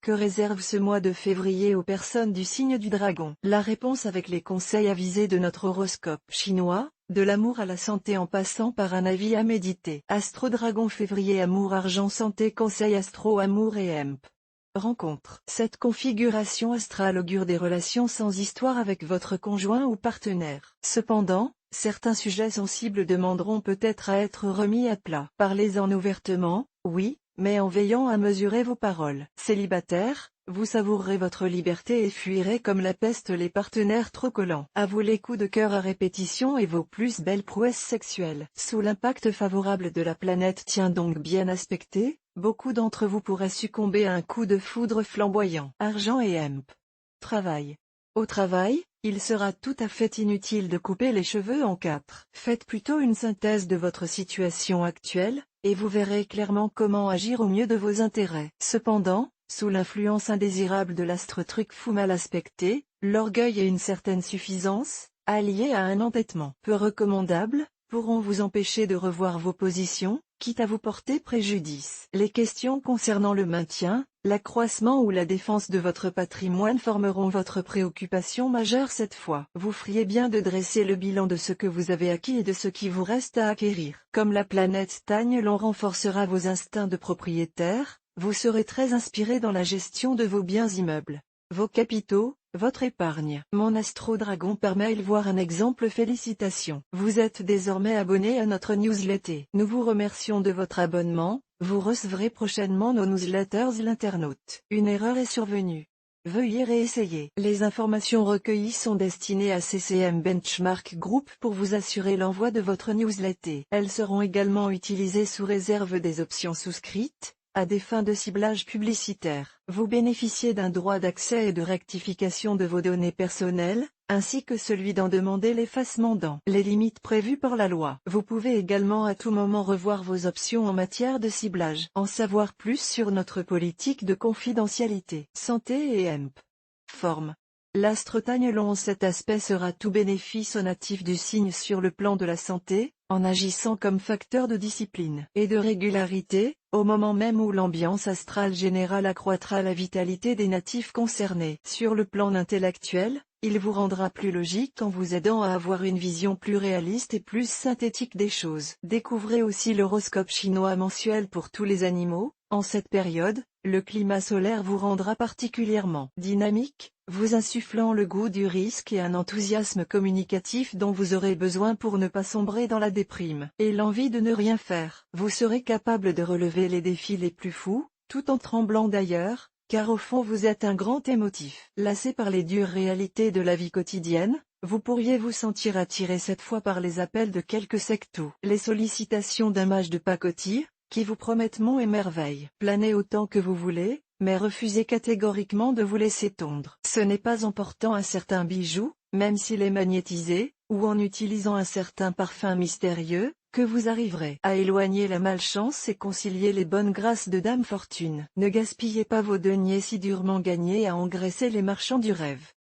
Que réserve ce mois de février aux personnes du signe du dragon? La réponse avec les conseils avisés de notre horoscope chinois, de l'amour à la santé en passant par un avis à méditer. Astro Dragon février amour argent santé conseil astro amour et hemp. Rencontre. Cette configuration astrale augure des relations sans histoire avec votre conjoint ou partenaire. Cependant, certains sujets sensibles demanderont peut-être à être remis à plat. Parlez-en ouvertement, oui, mais en veillant à mesurer vos paroles. Célibataire, vous savourerez votre liberté et fuirez comme la peste les partenaires trop collants. À vous les coups de cœur à répétition et vos plus belles prouesses sexuelles. Sous l'impact favorable de la planète tient donc bien aspecté, beaucoup d'entre vous pourraient succomber à un coup de foudre flamboyant. Argent et hemp. Travail. Au travail, il sera tout à fait inutile de couper les cheveux en quatre. Faites plutôt une synthèse de votre situation actuelle, et vous verrez clairement comment agir au mieux de vos intérêts. Cependant, sous l'influence indésirable de l'astre truc fou mal aspecté, l'orgueil et une certaine suffisance, alliés à un entêtement peu recommandable, pourront vous empêcher de revoir vos positions, quitte à vous porter préjudice. Les questions concernant le maintien, l'accroissement ou la défense de votre patrimoine formeront votre préoccupation majeure cette fois. Vous feriez bien de dresser le bilan de ce que vous avez acquis et de ce qui vous reste à acquérir. Comme la planète Tagne-Long renforcera vos instincts de propriétaire, vous serez très inspiré dans la gestion de vos biens immeubles, vos capitaux, votre épargne. Mon Astro Dragon par mail voir un exemple. Félicitations. Vous êtes désormais abonné à notre newsletter. Nous vous remercions de votre abonnement, vous recevrez prochainement nos newsletters l'internaute. Une erreur est survenue. Veuillez réessayer. Les informations recueillies sont destinées à CCM Benchmark Group pour vous assurer l'envoi de votre newsletter. Elles seront également utilisées sous réserve des options souscrites, à des fins de ciblage publicitaire. Vous bénéficiez d'un droit d'accès et de rectification de vos données personnelles, ainsi que celui d'en demander l'effacement dans les limites prévues par la loi. Vous pouvez également à tout moment revoir vos options en matière de ciblage. En savoir plus sur notre politique de confidentialité. Santé et hemp. Forme. L'astre Tagne-Long cet aspect sera tout bénéfice aux natifs du signe sur le plan de la santé, en agissant comme facteur de discipline et de régularité, au moment même où l'ambiance astrale générale accroîtra la vitalité des natifs concernés. Sur le plan intellectuel, il vous rendra plus logique en vous aidant à avoir une vision plus réaliste et plus synthétique des choses. Découvrez aussi l'horoscope chinois mensuel pour tous les animaux. En cette période, le climat solaire vous rendra particulièrement dynamique, vous insufflant le goût du risque et un enthousiasme communicatif dont vous aurez besoin pour ne pas sombrer dans la déprime et l'envie de ne rien faire. Vous serez capable de relever les défis les plus fous, tout en tremblant d'ailleurs, car au fond vous êtes un grand émotif. Lassé par les dures réalités de la vie quotidienne, vous pourriez vous sentir attiré cette fois par les appels de quelques sectos. Les sollicitations d'un mage de pacotille, qui vous promettent monts et merveilles. Planez autant que vous voulez, mais refusez catégoriquement de vous laisser tondre. Ce n'est pas en portant un certain bijou, même s'il est magnétisé, ou en utilisant un certain parfum mystérieux, que vous arriverez à éloigner la malchance et concilier les bonnes grâces de Dame Fortune. Ne gaspillez pas vos deniers si durement gagnés à engraisser les marchands du rêve.